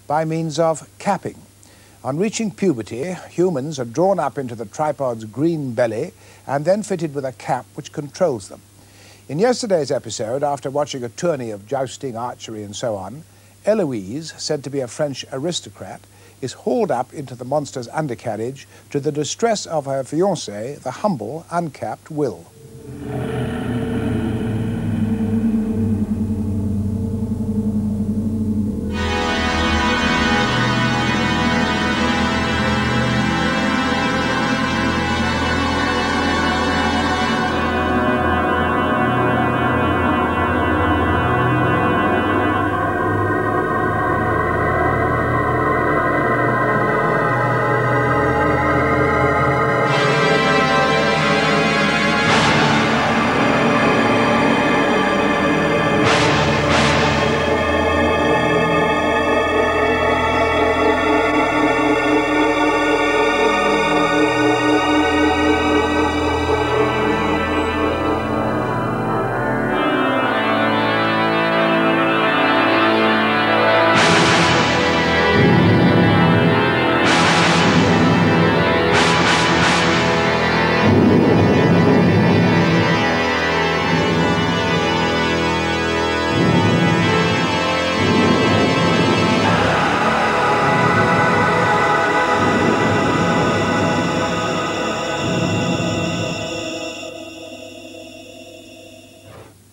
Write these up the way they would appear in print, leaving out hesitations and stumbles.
by means of capping. On reaching puberty, humans are drawn up into the tripod's green belly and then fitted with a cap which controls them. In yesterday's episode, after watching a tourney of jousting, archery and so on, Eloise, said to be a French aristocrat, is hauled up into the monster's undercarriage to the distress of her fiancé, the humble, uncapped Will.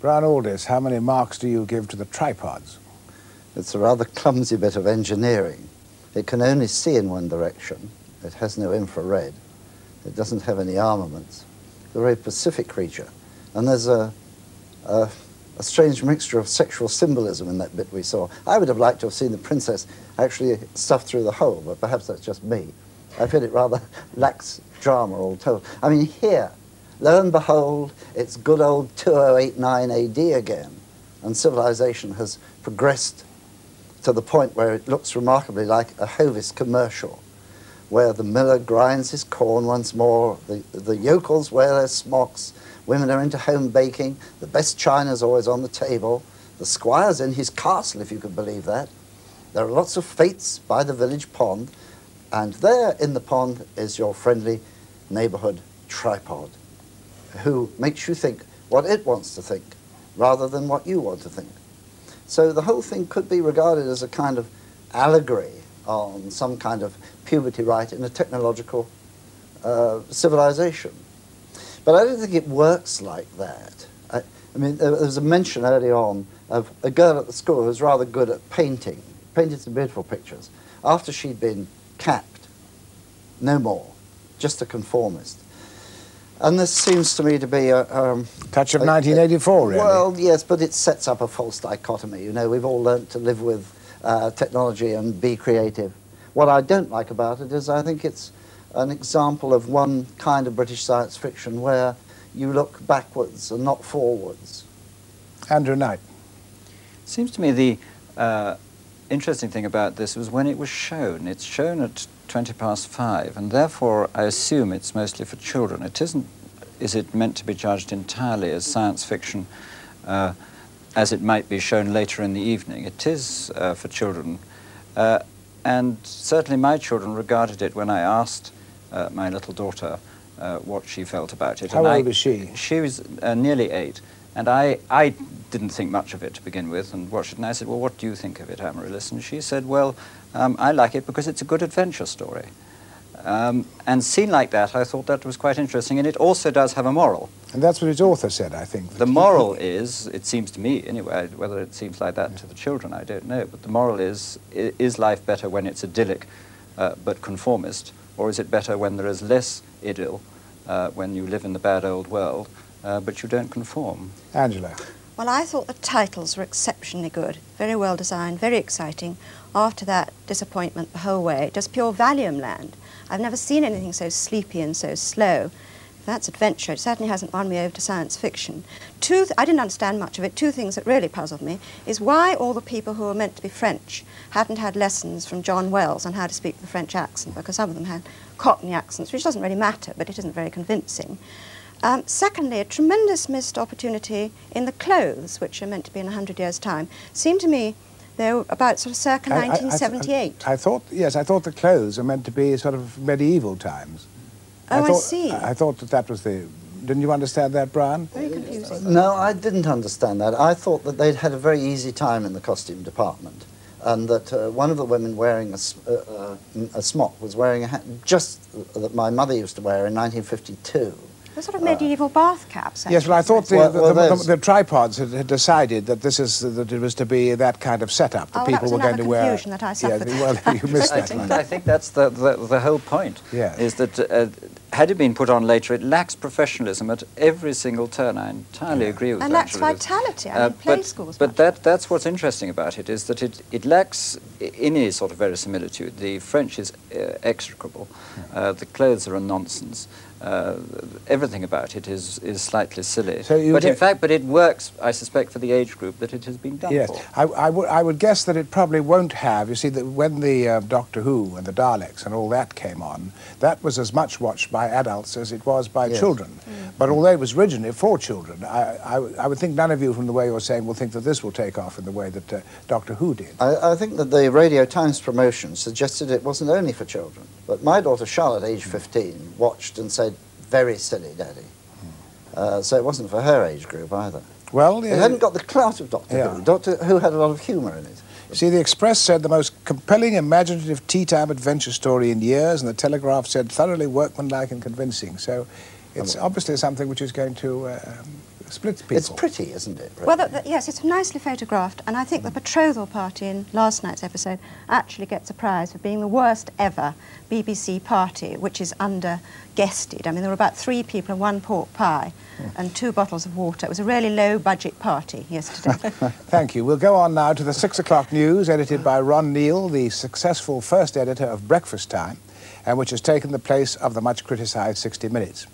Brown Aldis, how many marks do you give to the tripods? It's a rather clumsy bit of engineering. It can only see in one direction. It has no infrared. It doesn't have any armaments. It's a very pacific creature. And there's a strange mixture of sexual symbolism in that bit we saw. I would have liked to have seen the princess actually stuffed through the hole, but perhaps that's just me. I feel it rather lacks drama all told. I mean, here, lo and behold, it's good old 2089 AD again, and civilization has progressed to the point where it looks remarkably like a Hovis commercial, where the miller grinds his corn once more, the yokels wear their smocks, women are into home baking, the best china's always on the table, the squire's in his castle, if you can believe that. There are lots of fetes by the village pond, and there in the pond is your friendly neighborhood tripod, who makes you think what it wants to think, rather than what you want to think. So the whole thing could be regarded as a kind of allegory on some kind of puberty rite in a technological civilization. But I don't think it works like that. I mean, there was a mention early on of a girl at the school who was rather good at painting, painted some beautiful pictures. After she'd been capped, no more, just a conformist. And this seems to me to be a touch of 1984, really. Well, yes, but it sets up a false dichotomy. You know, we've all learnt to live with technology and be creative. What I don't like about it is I think it's an example of one kind of British science fiction where you look backwards and not forwards. Andrew Knight. It seems to me the interesting thing about this was when it was shown. It's shown at 5:20, and therefore I assume it's mostly for children. It isn't, is it meant to be judged entirely as science fiction as it might be shown later in the evening? It is for children, and certainly my children regarded it when I asked my little daughter what she felt about it. How old is she? She was nearly 8, and I didn't think much of it to begin with, and watched it, and I said, well, what do you think of it, Amaryllis? And she said, well, I like it because it's a good adventure story. And seen like that, I thought that was quite interesting, and it also does have a moral. And that's what its author said, I think. The moral is, it seems to me anyway, whether it seems like that to the children, I don't know, but the moral is life better when it's idyllic but conformist, or is it better when there is less idyll, when you live in the bad old world, but you don't conform? Angela. Well, I thought the titles were exceptionally good, very well designed, very exciting. After that disappointment the whole way, just pure Valium land. I've never seen anything so sleepy and so slow. If that's adventure, it certainly hasn't won me over to science fiction. I didn't understand much of it. Two things that really puzzled me is why all the people who were meant to be French hadn't had lessons from John Wells on how to speak with a French accent, because some of them had Cockney accents, which doesn't really matter, but it isn't very convincing. Secondly, a tremendous missed opportunity in the clothes, which are meant to be in 100 years' time. Seemed to me They were about sort of circa 1978. I thought, yes, I thought the clothes are meant to be sort of medieval times. Oh, I see. I thought that was the... Didn't you understand that, Brian? Very confusing. No, I didn't understand that. I thought that they'd had a very easy time in the costume department, and that one of the women wearing a smock was wearing a hat just that my mother used to wear in 1952. A sort of medieval bath caps. Yes, but I thought Well, the tripods had decided that that it was to be that kind of setup. That people were going to wear. Confusion that I suffered. Yeah, well, you missed that one. I think that's the whole point. Yes. Is that had it been put on later, it lacks professionalism at every single turn. I entirely agree with that. And lacks vitality. I mean, play schools. But that's what's interesting about it, is that it lacks any sort of verisimilitude. The French is execrable. The clothes are a nonsense. Everything about it is slightly silly. So but in fact, it works, I suspect, for the age group that it has been done yes. for. I would guess that it probably won't have. You see, that when the Doctor Who and the Daleks and all that came on, that was as much watched by adults as it was by children. But although it was originally for children, I would think none of you, from the way you're saying, will think that this will take off in the way that Doctor Who did. I think that the Radio Times promotion suggested it wasn't only for children. But my daughter Charlotte, age 15, watched and said, "Very silly, Daddy." So it wasn't for her age group either. Well, it hadn't got the clout of Doctor Who. Doctor Who had a lot of humour in it. See, the Express said the most compelling, imaginative tea-time adventure story in years, and the Telegraph said thoroughly workmanlike and convincing. So it's obviously something which is going to split people. It's pretty, isn't it? Really? Well, yes, it's nicely photographed, and I think the betrothal party in last night's episode actually gets a prize for being the worst ever BBC party, which is under-guested. I mean, there were about 3 people and 1 pork pie and 2 bottles of water. It was a really low-budget party yesterday. Thank you. We'll go on now to the 6 o'clock news, edited by Ron Neal, the successful first editor of Breakfast Time, and which has taken the place of the much-criticised 60 Minutes.